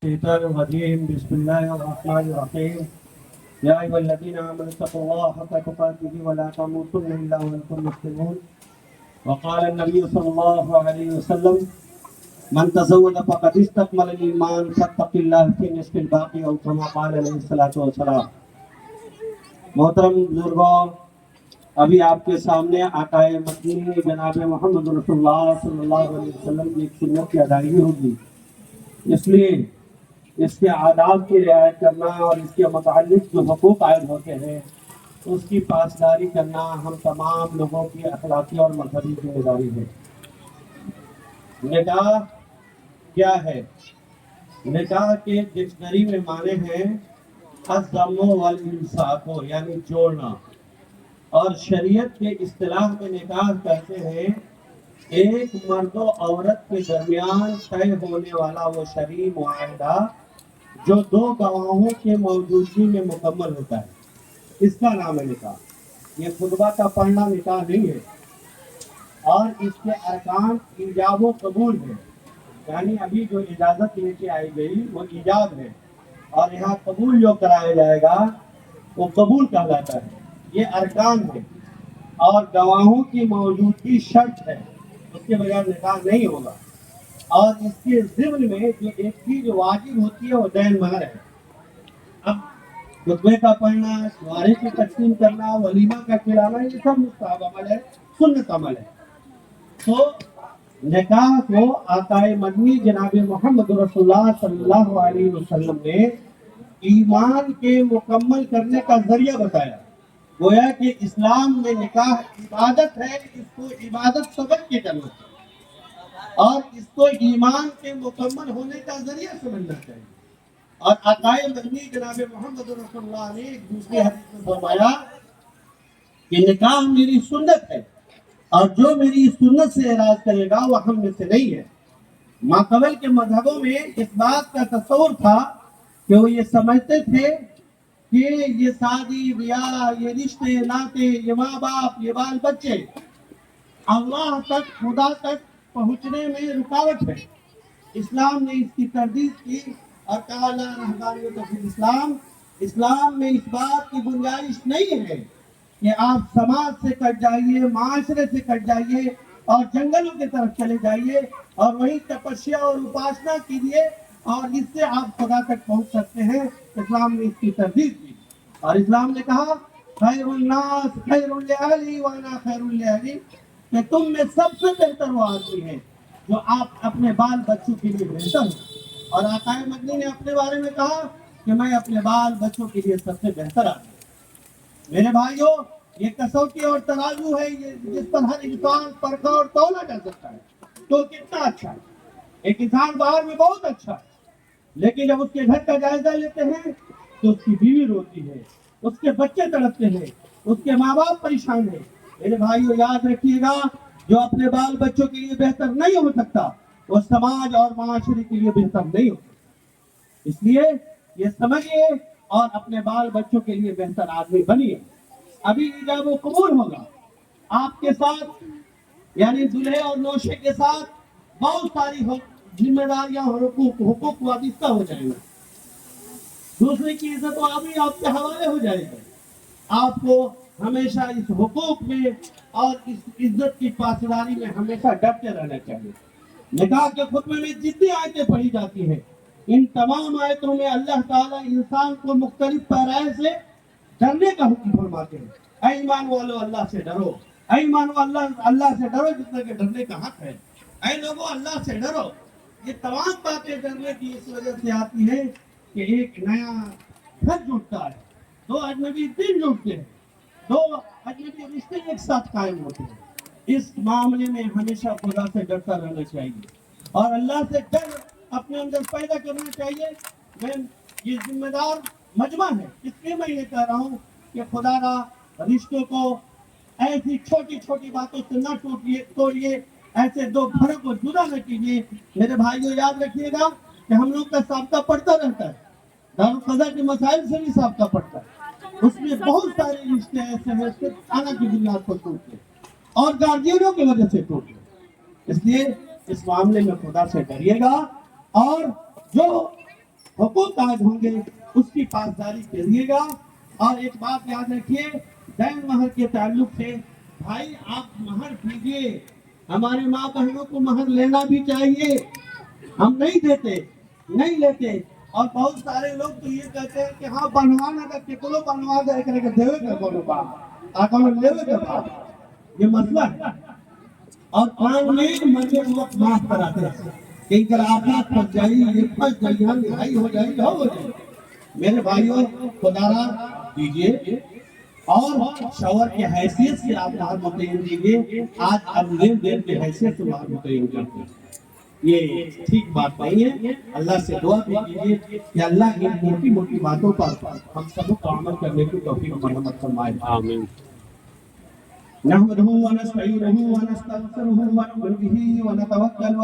الشيطان الرجيم بسم الله الرحمن الرحيم يا أيها الذين آمنوا اتقوا الله حق تقاته ولا تموتن إلا وأنتم مسلمون وقال النبي صلى الله عليه وسلم من تزود فقد استكمل الإيمان فاتق الله في نصف الباقي أو كما قال عليه الصلاة والسلام. محترم بزرگوں، ابھی آپ کے سامنے آقائے مدنی جناب محمد رسول اللہ صلی اللہ علیہ وسلم کی ایک سنت کی ادائیگی ہوگی. اس لیے اس کے آداب کی رعایت کرنا اور اس کے متعلق جو حقوق عائد ہوتے ہیں اس کی پاسداری کرنا ہم تمام لوگوں کی اخلاقی اور مذہبی ذمہ داری ہے. نکاح کیا ہے؟ نکاح کے ڈکشنری میں معنی ہیں الضم والامساک، یعنی جوڑنا، اور شریعت کے اصطلاح میں نکاح کہتے ہیں ایک مرد و عورت کے درمیان طے ہونے والا وہ شرعی معاہدہ جو دو گواہوں کے موجودگی میں مکمل ہوتا ہے، اس کا نام ہے نکاح. یہ خطبہ کا پڑھنا نکاح نہیں ہے، اور اس کے ارکان ایجاب و قبول ہے. یعنی ابھی جو اجازت لے کے آئی گئی وہ ایجاب ہے، اور یہاں قبول جو کرایا جائے گا وہ قبول کہلاتا ہے. یہ ارکان ہے اور گواہوں کی موجودگی شرط ہے، اس کے بغیر نکاح نہیں ہوگا. اور اس کے ضمن میں جو ایک چیز واجب ہوتی ہے وہ دین مہر ہے. اب خطبے کا پڑھنا، شوہرے کی تقسیم کرنا، ولیمہ کا کھلانا، یہ سب مستحب عمل ہے، سنت عمل ہے. تو نکاح کو آقائے مدنی جناب محمد رسول اللہ صلی اللہ علیہ وسلم نے ایمان کے مکمل کرنے کا ذریعہ بتایا. گویا کہ اسلام میں نکاح عبادت ہے، اس کو عبادت سمجھ کے کرنا چاہیے اور اس کو ایمان کے مکمل ہونے کا ذریعہ سمجھنا چاہیے. اور آقائے مدنی جناب محمد رسول اللہ نے ایک دوسرے حدیث میں فرمایا کہ نکاح میری سنت ہے اور جو میری سنت سے اعراض کرے گا وہ ہم میں سے نہیں ہے. ماقبل کے مذہبوں میں اس بات کا تصور تھا کہ وہ یہ سمجھتے تھے کہ یہ شادی بیاہ، یہ رشتے ناطے، یہ ماں باپ، یہ بال بچے اللہ تک، خدا تک پہنچنے میں رکاوٹ ہے. اسلام نے اس کی تردید کی اور کہا لا رہبانیت فی الاسلام، اسلام میں اس بات کی گنجائش نہیں ہے کہ آپ سماج سے کٹ جائیے، معاشرے سے کٹ جائیے اور جنگلوں کی طرف چلے جائیے اور وہیں تپسیا اور اپاسنا کیجیے اور اس سے آپ خدا تک پہنچ سکتے ہیں. اسلام نے اس کی تردید کی اور اسلام نے کہا خیر الناس خیر لأہلی وانا خیر لأہلی، کہ تم میں سب سے بہتر وہ آدمی ہے جو آپ اپنے بال بچوں کے لیے بہتر ہو. اور آقائے مدنی نے اپنے بارے میں کہا کہ میں اپنے بال بچوں کے لیے سب سے بہتر آدمی. میرے بھائیوں، یہ کسوٹی اور ترازو ہے جس پر ہر انسان پرکھا اور تولا کر سکتا ہے. تو کتنا اچھا ہے، ایک انسان باہر میں بہت اچھا ہے، لیکن جب اس کے گھر کا جائزہ لیتے ہیں تو اس کی بیوی روتی ہے، اس کے بچے تڑپتے ہیں، اس کے ماں باپ پریشان ہیں. میرے بھائیو یاد رکھیے گا، جو اپنے بال بچوں کے لیے بہتر نہیں ہو سکتا وہ سماج اور معاشرے کے لیے بہتر نہیں ہو سکتا. اس لیے یہ سمجھیے اور اپنے بال بچوں کے لیے بہتر آدمی بنیے. ابھی ایجاب و قبول ہوگا، آپ کے ساتھ یعنی دلہے اور نوشے کے ساتھ بہت ساری ذمہ داریاں اور حقوق وابستہ ہو جائیں گے. دوسرے کی عزت و آبی آپ کے حوالے ہو جائے گا. آپ کو ہمیشہ اس حقوق میں اور اس عزت کی پاسداری میں ہمیشہ ڈٹتے رہنا چاہیے. نکاح کے خطبے میں جتنی آیتیں پڑھی جاتی ہیں ان تمام آیتوں میں اللہ تعالیٰ انسان کو مختلف پیرائے سے ڈرنے کا حکم فرماتے ہیں. اے ایمان والو اللہ سے ڈرو، اے ایمان والو اللہ سے ڈرو جتنا کہ ڈرنے کا حق ہے. اے لوگو اللہ سے ڈرو. یہ تمام باتیں ڈرنے کی اس وجہ سے آتی ہیں کہ ایک نیا گھر جڑتا ہے، دو اجنبی دل جڑتے ہیں، دو اجنبی رشتے ایک ساتھ قائم ہوتے ہیں. اس معاملے میں ہمیشہ خدا سے ڈرتا رہنا چاہیے اور اللہ سے ڈر اپنے اندر پیدا کرنا چاہیے. یہ ذمہ دار مجمع ہے، اس لیے میں یہ کہہ رہا ہوں کہ خدا را رشتوں کو ایسی چھوٹی چھوٹی باتوں سے نہ توڑیے، ایسے دو گھروں کو جدا نہ کیجیے. میرے بھائیوں یاد رکھیے گا کہ ہم لوگ کا سابقہ پڑتا رہتا ہے، دارالقضا کے مسائل سے بھی سابقہ پڑتا ہے. اس میں بہت سارے رشتے ایسے ہیں صرف خانہ کی بنیاد پر ٹوٹتے اور گارجینوں کی وجہ سے ٹوٹتے. اس لیے اس معاملے میں خدا سے ڈریے گا اور جو حقوق عائد ہوں گے اس کی پاسداری کریے گا. اور ایک بات یاد رکھیے دین مہر کے تعلق سے بھائی آپ مہر دیجیے. ہمارے ماں بہنوں کو مہر لینا بھی چاہیے. ہم نہیں لیتے. اور بہت سارے لوگ تو یہ کہتے ہیں کہ ہاں بنوانا کا کتنوں بنوا دے کرے کہ دیوے کا بولو بات آکانو لیوے کا بات. یہ مسئلہ ہے. اور قرآن میں مرنے وقت معاف کراتے ہیں کہ اگر آفات پھنس جائی یہ پھنس جائی یہاں لڑائی ہو جائے ہو جائے. میرے بھائیوں خدا را دیجیے اور شوہر کی حیثیت سے آپ مہر متعین کیجیے. آج اب لین دین کی حیثیت سے مہر متعین کرتے ہیں. یہ ٹھیک بات نہیں ہے. اللہ سے دعا بھی کیجیے کہ اللہ ان موٹی موٹی باتوں پر ہم سب کو عمل کرنے کی توفیق مرحمت فرمائے. آمین. نحمده ونستعينه ونستغفره ونؤمن به ونتوکل